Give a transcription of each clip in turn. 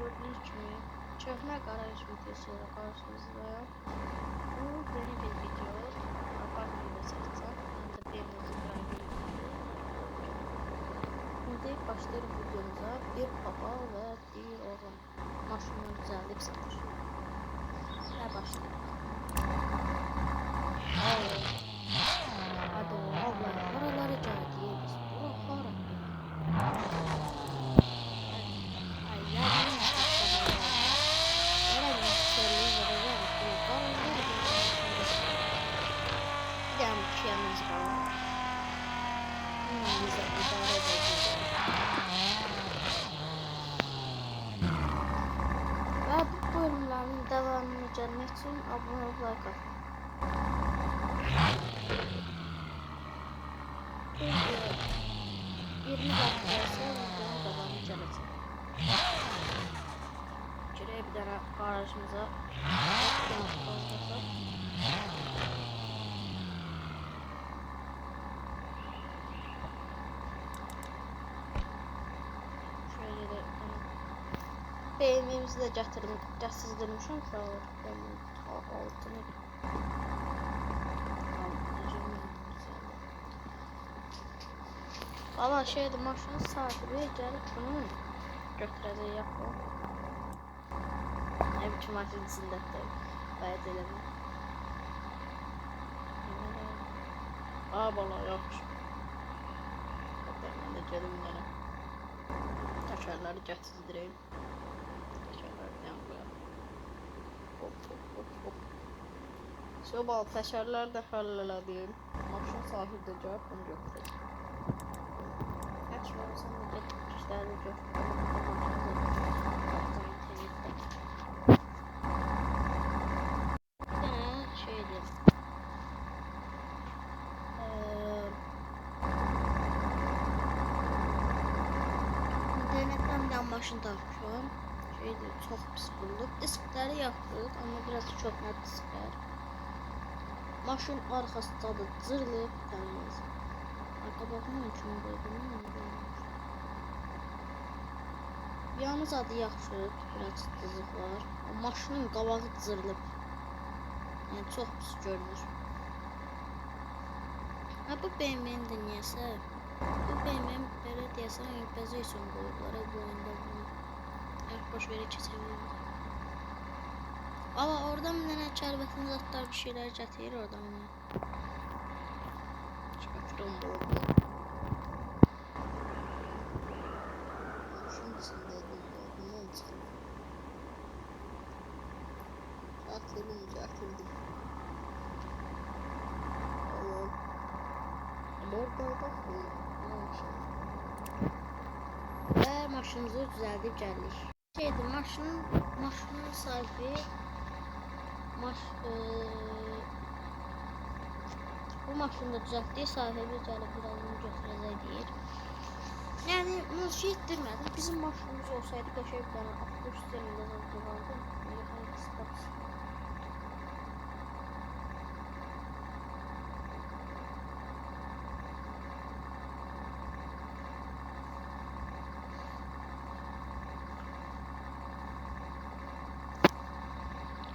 gördüğünüz gibi çökme garaj videosuyla karşınızdayım. Bu yeni bir video. Apart video çekeceğim. Ben de birinizi bırakayım. Şimdi başlayalım videomuza. Bir baba ve bir oğlum maşını düzenleyip satır. Ve başlayalım. Hadi Allah, oraları geldiyiz. Bura hara. Ve bu bölümlerin devamını gelmek için abone ol, like atın. 20 dakika sonra videonun devamı gelecek. Şuraya bir tane garajımıza şöyle de beğendiğimizi de getirilmişim. Sağ ol. Altını valla şeydi, maşının sahibi gelip bunu götürəcək yapma. Ne biçim maşın içindədir. Bayat eləmə. Bala yaxşı. Mən də gedim yenə. Təşərləri gətirdirəyim. Təşərləri yan qoyalım. Hop. Şöbal təşərləri də həll elədim. Maşın sahibi də gəlib bunu götürəcək. Kaçma sen de git işlerini gör. Şeydi. İnternetten bir başını takıyorum. Şeydi, çok pis bulduk. Diskleri yaktık ama biraz çok net diskler. Maşın arkasında da zırlayıp gelmez. Arka bakımın için koydum. Yalnız adı yaxşı, biraz tüzük var. Maşının qabağı cırılıb. Yəni çox pis görünür. Ha, bu BMW-nin də niyəsə? Bu BMW belə deyəsən bəzək üçün qoyublar bu oyunda bunu. Boş verə keçəbiliriz. Ama oradan bir dənə kərbətin zatlar bir şeyler gətirir oradan. Çıxıram bu. Getirdim. Tamam. Ve maşınımızı düzeltip geldik. Şeydi, maşının sahibi bu maşında düzelttiği sahibi gelip birazdan götürəcək deyir. Yani mülki etdirmədim. Bizim maşınımız olsaydı qəşəng bir dənə avtobus üzərində zəvqi vardı.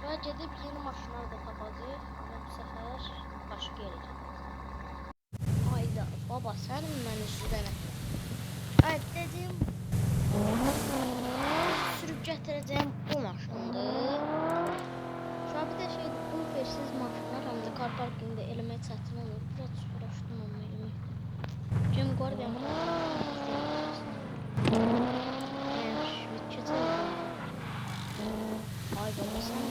Ve gedib yeni maşınlar da tapacağıq. Ama bu sefer başka yere gedəcək. Hayda baba, sen məni sürən etmə. Evet, dediğim sürüp getireceğim bu maşındır. Şu an bir de şeydi, bu versiz maşınlar hem de kar parkingdə eləmək çətin olur. Biraz uğraşdım onu eləməkdə. Cem qor ben hayda sen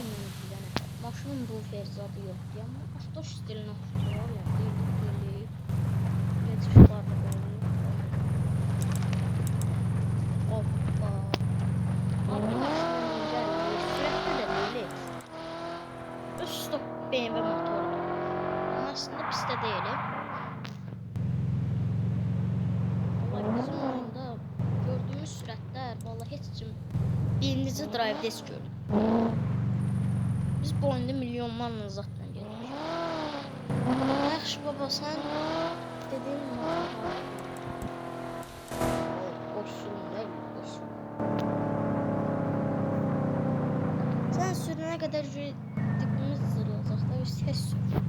maşının bu ferzadı yok diye ama avtoş stilini tutuyor ya, değil. Geçişler de böyle. Hoppa. Abi maşının geldiği sürekli de değil. Üst stop BMW motoru. Ama aslında pistte değil. Vallahi bizim oyunda gördüğümüz süratler vallahi hiç kim birinci drive desk gördük. Biz bu oyunda milyonlarla zaten geliyoruz. Yaxşı baba, sen dediğin olsun. kadar dibimiz zırılacaq da bir ses yok.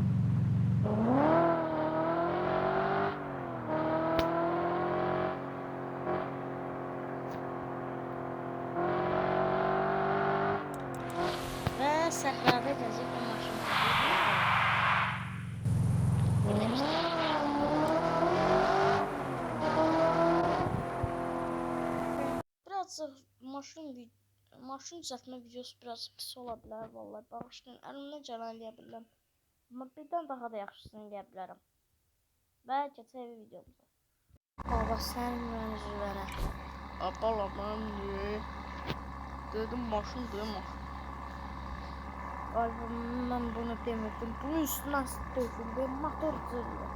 Ve səhrada gəzib o maşını birazcık maşın düzəltmə videosu biraz pis ola bilər vallahi bağışlayın. Əlimdən gələn eləyə bilərəm. Amma birdən daha da yaxşısını eləyə bilərəm. Və keçək videomuza. Baba sən mənzurə. Abala mən dedim maşın dedim maşın. Galiba mən bunu demirdim. Bunun üstüne nasıl döküm? Ben motor zırlı.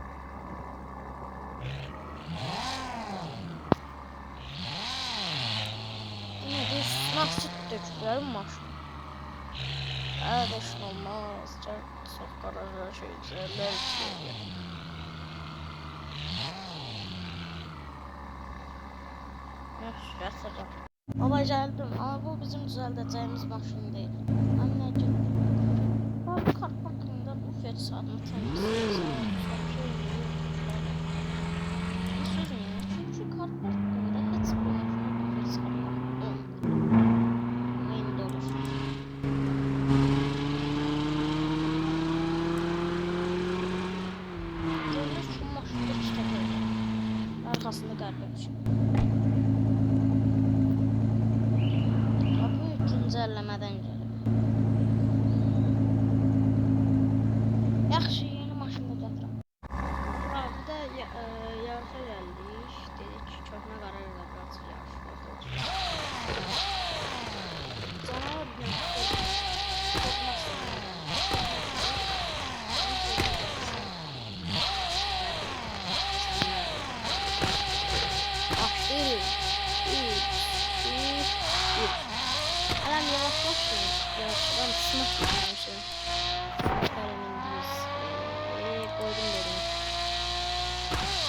Ne üstüne nasıl döküler maşın? Arkadaşın olmaz. Çok garaja şeyler içiyor. Ne sürətlə. Baba geldim ama bu bizim düzəldəcəyimiz maşın değil. Anneciğim. Bu kart hakkında bu fiyat saatini tanısın. Çünkü kart hakkında hiç bir maşına bu fiyat saatini yayında olur. Gördüğünüz şu maşında kitap öyle. Arkasında qəribə bir şey. Bu güncəlləmədən gəlir. Yaxşı, yeni maşında gətirəm. Bir də yarışa gəldik. Dedik ki, köhnə qara ilə birazcık yarışmaq olacaq. Canavar bir Alam yavaşlaşın. Yavaşlan sınıf yapmışım. Kalemindeyiz. Koydum dedim.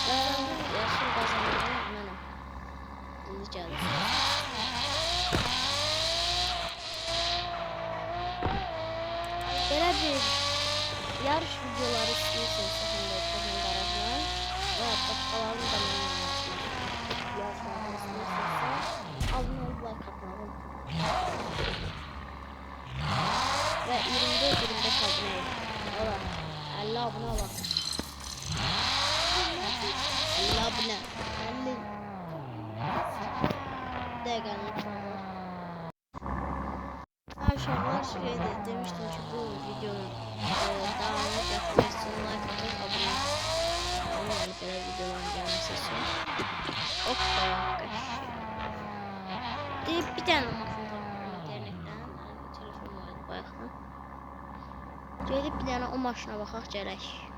Ben yaşım kazanıyorum. Benim. Şimdi geldi. Böyle bir yarış videoları istiyorsanız sakın garajlar ve başkalarını da yarışlarını istiyorsanız abone olup like atmayı ve 24-25 abone olun. Ola 50 abone olun. 50 abone. 50 değerli falan. Arkadaşlar demiştim ki bu videonun devamını getirmek için like atıp abone olun. Yani böyle videoların gelmesi için. Hoppa deyip bir tane maşın tapdım internetten. Telefon var bayaqdan. Gelip bir tane o maşına baxaq gələk.